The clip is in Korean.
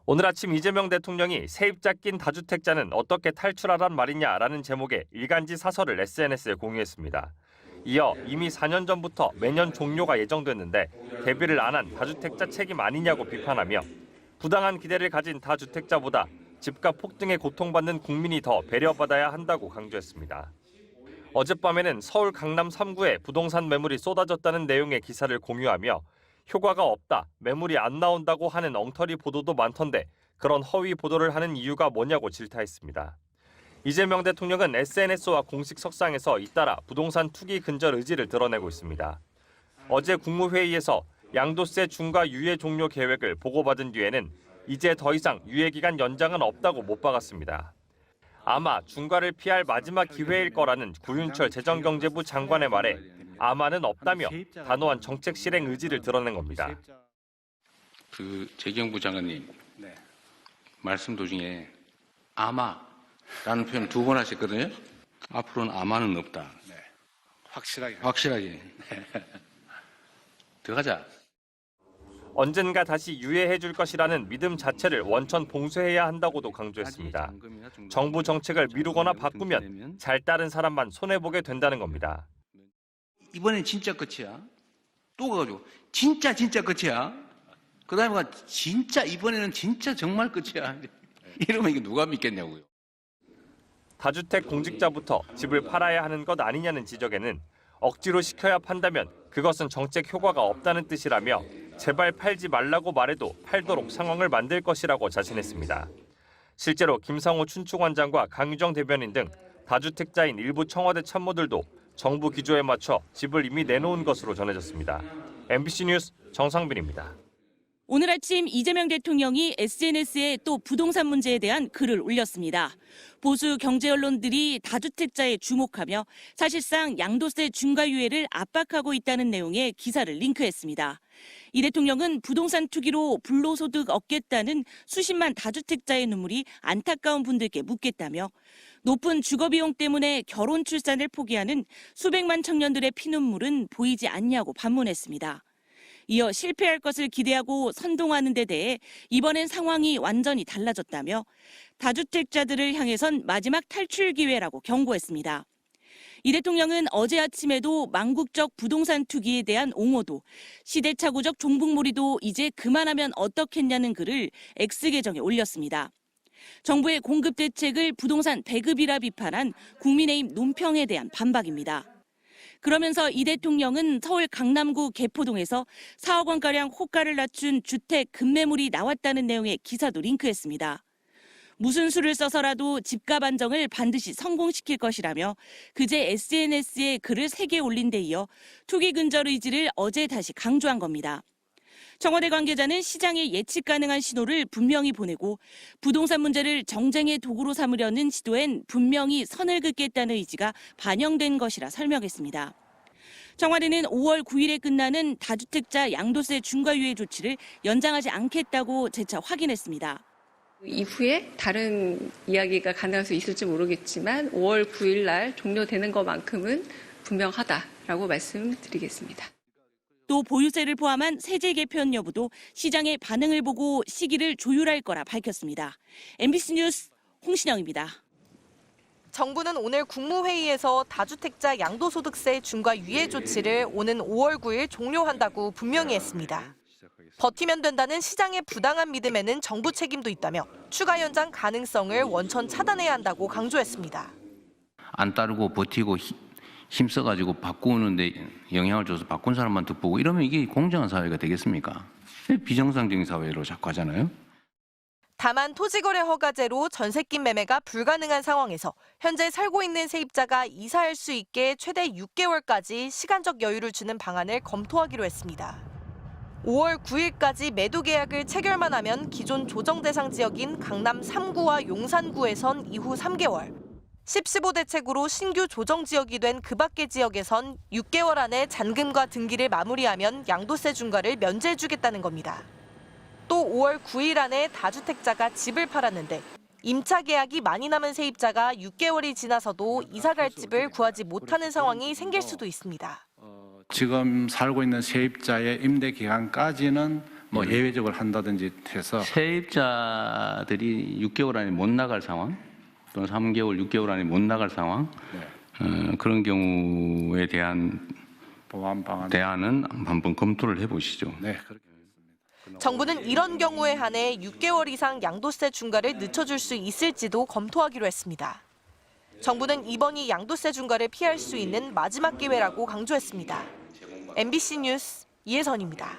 오늘 아침 이재명 대통령이 세입자 낀 다주택자는 어떻게 탈출하란 말이냐라는 제목의 일간지 사설을 SNS에 공유했습니다. 이어 이미 4년 전부터 매년 종료가 예정됐는데 대비를 안 한 다주택자 책임 아니냐고 비판하며 부당한 기대를 가진 다주택자보다 집값 폭등에 고통받는 국민이 더 배려받아야 한다고 강조했습니다. 어젯밤에는 서울 강남 3구에 부동산 매물이 쏟아졌다는 내용의 기사를 공유하며 효과가 없다, 매물이 안 나온다고 하는 엉터리 보도도 많던데 그런 허위 보도를 하는 이유가 뭐냐고 질타했습니다. 이재명 대통령은 SNS와 공식 석상에서 잇따라 부동산 투기 근절 의지를 드러내고 있습니다. 어제 국무회의에서 양도세 중과 유예 종료 계획을 보고받은 뒤에는 이제 더 이상 유예 기간 연장은 없다고 못 박았습니다. 아마 중과를 피할 마지막 기회일 거라는 구윤철 재정경제부 장관의 말에 아마는 없다며 단호한 정책 실행 의지를 드러낸 겁니다. 재경부 장관님 말씀 도중에 아마라는 표현 2번 하셨거든요. 앞으로는 아마는 없다. 확실하게. 들어가자. 언젠가 다시 유예해 줄 것이라는 믿음 자체를 원천 봉쇄해야 한다고도 강조했습니다. 정부 정책을 미루거나 바꾸면 잘 따른 사람만 손해보게 된다는 겁니다. 이번엔 진짜 끝이야. 또 가가지고 진짜 끝이야. 그다음에 진짜 이번에는 진짜 정말 끝이야. 이러면 이게 누가 믿겠냐고요. 다주택 공직자부터 집을 팔아야 하는 것 아니냐는 지적에는 억지로 시켜야 판다면 그것은 정책 효과가 없다는 뜻이라며 제발 팔지 말라고 말해도 팔도록 상황을 만들 것이라고 자신했습니다. 실제로 김상호 춘추관장과 강유정 대변인 등 다주택자인 일부 청와대 참모들도 정부 기조에 맞춰 집을 이미 내놓은 것으로 전해졌습니다. MBC 뉴스 정상빈입니다. 오늘 아침 이재명 대통령이 SNS에 또 부동산 문제에 대한 글을 올렸습니다. 보수 경제 언론들이 다주택자에 주목하며 사실상 양도세 중과 유예를 압박하고 있다는 내용의 기사를 링크했습니다. 이 대통령은 부동산 투기로 불로소득 얻겠다는 수십만 다주택자의 눈물이 안타까운 분들께 묻겠다며 높은 주거비용 때문에 결혼 출산을 포기하는 수백만 청년들의 피눈물은 보이지 않냐고 반문했습니다. 이어 실패할 것을 기대하고 선동하는 데 대해 이번엔 상황이 완전히 달라졌다며 다주택자들을 향해선 마지막 탈출 기회라고 경고했습니다. 이 대통령은 어제 아침에도 망국적 부동산 투기에 대한 옹호도, 시대착오적 종북몰이도 이제 그만하면 어떻겠냐는 글을 X계정에 올렸습니다. 정부의 공급 대책을 부동산 배급이라 비판한 국민의힘 논평에 대한 반박입니다. 그러면서 이 대통령은 서울 강남구 개포동에서 4억 원가량 호가를 낮춘 주택 급매물이 나왔다는 내용의 기사도 링크했습니다. 무슨 수를 써서라도 집값 안정을 반드시 성공시킬 것이라며 그제 SNS에 글을 3개 올린 데 이어 투기 근절 의지를 어제 다시 강조한 겁니다. 청와대 관계자는 시장에 예측 가능한 신호를 분명히 보내고 부동산 문제를 정쟁의 도구로 삼으려는 시도엔 분명히 선을 긋겠다는 의지가 반영된 것이라 설명했습니다. 청와대는 5월 9일에 끝나는 다주택자 양도세 중과 유예 조치를 연장하지 않겠다고 재차 확인했습니다. 이후에 다른 이야기가 가능할 수 있을지 모르겠지만 5월 9일 날 종료되는 것만큼은 분명하다라고 말씀드리겠습니다. 또 보유세를 포함한 세제 개편 여부도 시장의 반응을 보고 시기를 조율할 거라 밝혔습니다. MBC 뉴스 홍신영입니다. 정부는 오늘 국무회의에서 다주택자 양도소득세 중과 유예 조치를 오는 5월 9일 종료한다고 분명히 했습니다. 버티면 된다는 시장의 부당한 믿음에는 정부 책임도 있다며 추가 연장 가능성을 원천 차단해야 한다고 강조했습니다. 안 따르고 버티고 힘써가지고 바꾸는데 영향을 줘서 바꾼 사람만 득보고 이러면 이게 공정한 사회가 되겠습니까? 비정상적인 사회로 자꾸 하잖아요. 다만 토지거래 허가제로 전세낌 매매가 불가능한 상황에서 현재 살고 있는 세입자가 이사할 수 있게 최대 6개월까지 시간적 여유를 주는 방안을 검토하기로 했습니다. 5월 9일까지 매도 계약을 체결만 하면 기존 조정 대상 지역인 강남 3구와 용산구에선 이후 3개월, 10-15 대책으로 신규 조정 지역이 된 그 밖의 지역에선 6개월 안에 잔금과 등기를 마무리하면 양도세 중과를 면제해주겠다는 겁니다. 또 5월 9일 안에 다주택자가 집을 팔았는데 임차 계약이 많이 남은 세입자가 6개월이 지나서도 이사갈 집을 구하지 못하는 상황이 생길 수도 있습니다. 지금 살고 있는 세입자의 임대 기간까지는 뭐 예외적으로 한다든지 해서 세입자들이 6개월 안에 못 나갈 상황 또는 3개월, 6개월 안에 못 나갈 상황 그런 경우에 대한 보완 방안. 대안은 한번 검토를 해보시죠. 네, 그렇게. 정부는 이런 경우에 한해 6개월 이상 양도세 중과를 늦춰줄 수 있을지도 검토하기로 했습니다. 정부는 이번이 양도세 중과를 피할 수 있는 마지막 기회라고 강조했습니다. MBC 뉴스 이혜선입니다.